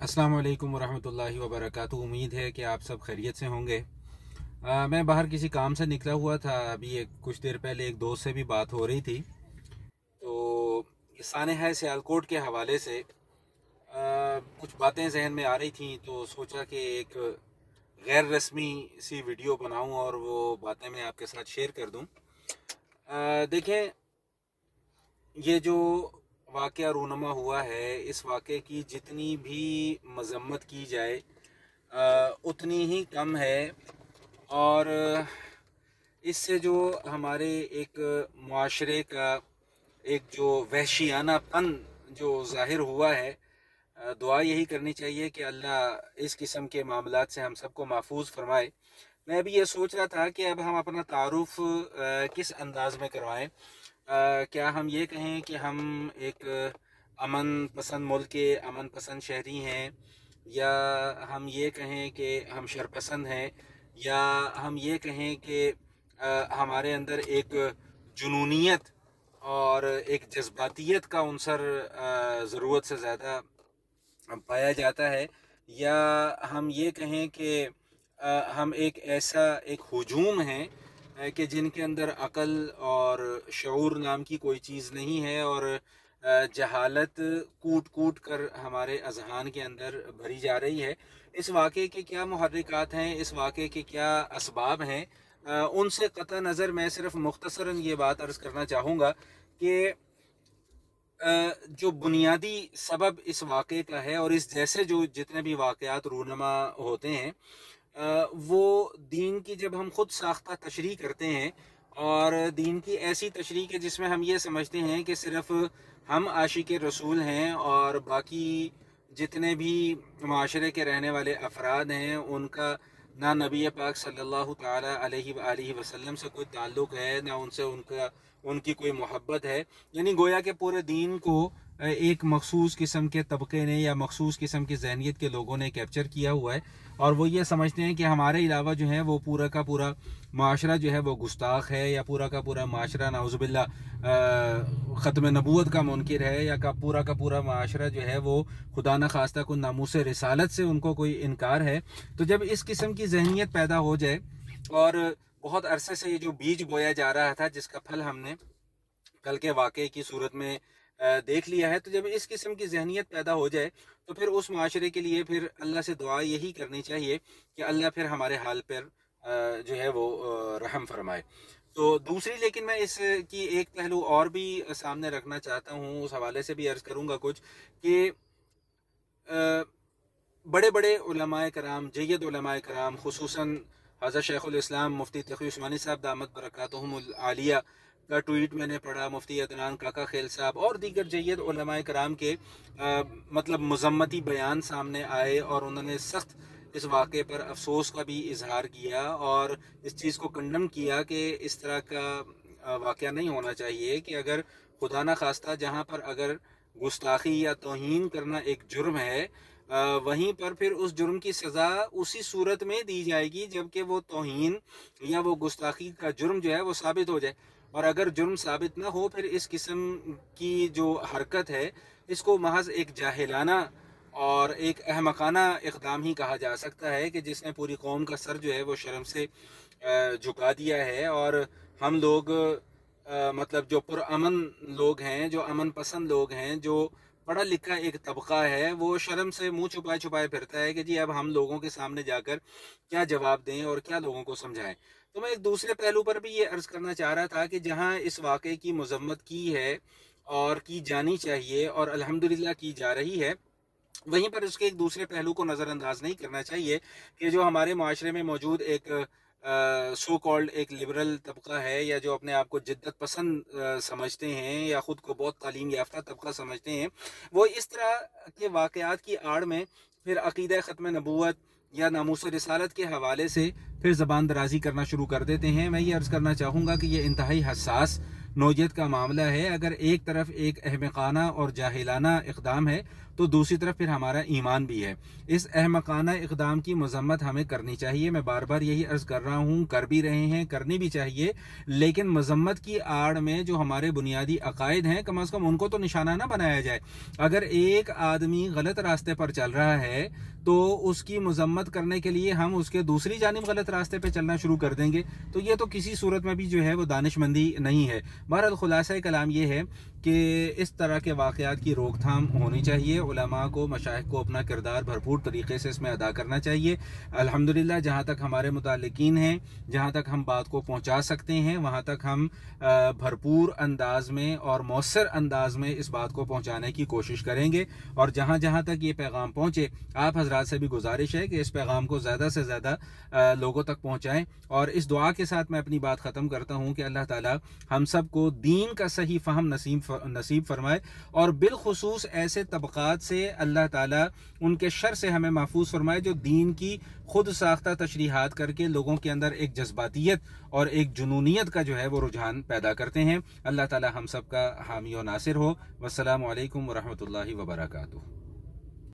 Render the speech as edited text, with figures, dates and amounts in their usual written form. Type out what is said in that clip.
अस्सलाम वालेकुम वरहमतुल्लाहि वबरकातुहू। उम्मीद है कि आप सब खैरियत से होंगे। मैं बाहर किसी काम से निकला हुआ था। अभी कुछ देर पहले एक दोस्त से भी बात हो रही थी, तो सानेहा सियालकोट के हवाले से कुछ बातें जहन में आ रही थी, तो सोचा कि एक गैर रस्मी सी वीडियो बनाऊं और वो बातें मैं आपके साथ शेयर कर दूं। देखें, ये जो वाक़या रूनमा हुआ है, इस वाक़े की जितनी भी मजम्मत की जाए उतनी ही कम है। और इससे जो हमारे एक मुआशरे का एक जो वहशियानापन जो ज़ाहिर हुआ है, दुआ यही करनी चाहिए कि अल्लाह इस किस्म के मामलात से हम सबको महफूज फरमाए। मैं अभी ये सोच रहा था कि अब हम अपना तारुफ किस अंदाज में करवाएं। क्या हम ये कहें कि हम एक अमन पसंद मुल्क के अमन पसंद शहरी हैं, या हम ये कहें कि हम शरपसंद हैं, या हम ये कहें कि हमारे अंदर एक जुनूनियत और एक जज्बातियत का उनसर ज़रूरत से ज़्यादा पाया जाता है, या हम ये कहें कि हम एक ऐसा एक हुजूम है कि जिनके अंदर अकल और शऊर नाम की कोई चीज़ नहीं है, और जहालत कूट कूट कर हमारे अजहान के अंदर भरी जा रही है। इस वाक़े के क्या मुहर्रिकात हैं, इस वाक़े के क्या असबाब हैं, उनसे क़तई नज़र मैं सिर्फ मुख्तसरन ये बात अर्ज़ करना चाहूँगा कि जो बुनियादी सबब इस वाक़े का है, और इस जैसे जो जितने भी वाक़यात रूनमा होते हैं, वो दीन की जब हम ख़ुद साख्ता तशरीह करते हैं, और दीन की ऐसी तशरीह के जिसमें हम ये समझते हैं कि सिर्फ़ हम आशिक़ रसूल हैं और बाकी जितने भी माशरे के रहने वाले अफराद हैं उनका ना नबी पाक सल्लल्लाहु ताला अलैहि वसल्लम से कोई ताल्लुक़ है, ना उनसे उनकी कोई मोहब्बत है। यानी गोया के पूरे दीन को एक मखसूस किस्म के तबके ने या मखसूस किस्म की जहनीत के लोगों ने कैप्चर किया हुआ है, और वो ये समझते हैं कि हमारे अलावा जो है वो पूरा का पूरा माशरा जो है वो गुस्ताख है, या पूरा का पूरा माशरा नाउज़ुबिल्लाह ख़त्म नबूवत का मुनकिर है, या का पूरा माशरा जो है वो खुदा न खास्ता को नामूस रिसालत से उनको कोई इनकार है। तो जब इस किस्म की जहनीत पैदा हो जाए, और बहुत अरसे से ये जो बीज बोया जा रहा था जिसका फल हमने कल के वाक़े की सूरत में देख लिया है, तो जब इस किस्म की जहनीत पैदा हो जाए तो फिर उस माशरे के लिए फिर अल्लाह से दुआ यही करनी चाहिए कि अल्लाह फिर हमारे हाल पर जो है वो रहम फरमाए। तो दूसरी, लेकिन मैं इसकी एक पहलू और भी सामने रखना चाहता हूँ, उस हवाले से भी अर्ज़ करूँगा कुछ कि बड़े बड़े उलमाए कराम, जय्यद उलमाए कराम, खुसूसन हज़रत शेखुल इस्लाम मुफ्ती तक़ी उस्मानी साहब दामत बरकातुहुमुल आलिया का ट्वीट मैंने पढ़ा, मुफ्ती अदनान काका खेल साहब और दीगर जय्यद उलमाए कराम के मतलब मज़म्मती बयान सामने आए, और उन्होंने सख्त इस वाक़े पर अफसोस का भी इजहार किया और इस चीज़ को कंडम किया कि इस तरह का वाक़या नहीं होना चाहिए कि अगर खुदा न खास्ता जहाँ पर अगर गुस्ताखी या तौहीन करना एक जुर्म है, वहीं पर फिर उस जुर्म की सज़ा उसी सूरत में दी जाएगी जबकि वो तौहीन या वो गुस्ताखी का जुर्म जो है वो साबित हो जाए। और अगर जुर्म साबित ना हो, फिर इस किस्म की जो हरकत है इसको महज एक जाहिलाना और एक अहमकाना इक़दाम ही कहा जा सकता है कि जिसने पूरी कौम का सर जो है वो शर्म से झुका दिया है। और हम लोग मतलब जो पुरअमन लोग हैं, जो अमन पसंद लोग हैं, जो पढ़ा लिखा एक तबका है, वो शर्म से मुंह छुपाए छुपाए फिरता है कि जी अब हम लोगों के सामने जाकर क्या जवाब दें और क्या लोगों को समझाएं। तो मैं एक दूसरे पहलू पर भी ये अर्ज़ करना चाह रहा था कि जहाँ इस वाक़े की मज़म्मत की है और की जानी चाहिए और अल्हम्दुलिल्लाह की जा रही है, वहीं पर उसके एक दूसरे पहलू को नज़रअंदाज नहीं करना चाहिए कि जो हमारे माशरे में मौजूद एक सो कॉल्ड एक लिबरल तबका है, या जो अपने आप को जिद्दत पसंद समझते हैं या ख़ुद को बहुत तालीम याफ्ता तबका समझते हैं, वो इस तरह के वाक़यात की आड़ में फिर अक़ीदा ख़त्म नबूवत या नामूस रिसालत के हवाले से फिर ज़बान दराज़ी करना शुरू कर देते हैं। मैं ये अर्ज़ करना चाहूँगा कि ये इंतहाई हसास नौयत का मामला है। अगर एक तरफ एक अहमकाना और जाहिलाना इक़दाम है तो दूसरी तरफ फिर हमारा ईमान भी है। इस अहमकाना इक़दाम की मज़म्मत हमें करनी चाहिए। मैं बार बार यही अर्ज़ कर रहा हूँ, कर भी रहे हैं, करनी भी चाहिए, लेकिन मज़म्मत की आड़ में जो हमारे बुनियादी अकायद हैं कम अज़ कम उनको तो निशाना ना बनाया जाए। अगर एक आदमी गलत रास्ते पर चल रहा है तो उसकी मज़म्मत करने के लिए हम उसके दूसरी जानिब गलत रास्ते पर चलना शुरू कर देंगे तो ये तो किसी सूरत में भी जो है वो दानिशमंदी नहीं है। बहरहाल खुलासा कलाम ये है कि इस तरह के वाक़यात की रोकथाम होनी चाहिए। उलमा को, मशाइख को अपना किरदार भरपूर तरीके से इसमें अदा करना चाहिए। अल्हम्दुलिल्लाह जहाँ तक हमारे मुताल्लिकीन हैं, जहाँ तक हम बात को पहुँचा सकते हैं, वहाँ तक हम भरपूर अंदाज में और मौसर अंदाज में इस बात को पहुँचाने की कोशिश करेंगे। और जहाँ जहाँ तक ये पैगाम पहुँचे, आप हजरात से भी गुजारिश है कि इस पैगाम को ज़्यादा से ज़्यादा लोगों तक पहुँचाएँ। और इस दुआ के साथ मैं अपनी बात ख़त्म करता हूँ कि अल्लाह ताला हम सबको दीन का सही फ़हम नसीब फरमाए और बिलखुसूस ऐसे तबक़ात से अल्लाह ताला उनके शर से हमें महफूज फरमाए जो दीन की खुद साख्ता तशरीहात करके लोगों के अंदर एक जज्बातियत और एक जुनूनियत का जो है वो रुझान पैदा करते हैं। अल्लाह ताला हम सब का हामी और नासिर हो। वस्सलामु अलैकुम वरहमतुल्लाहि वबरकातुहू।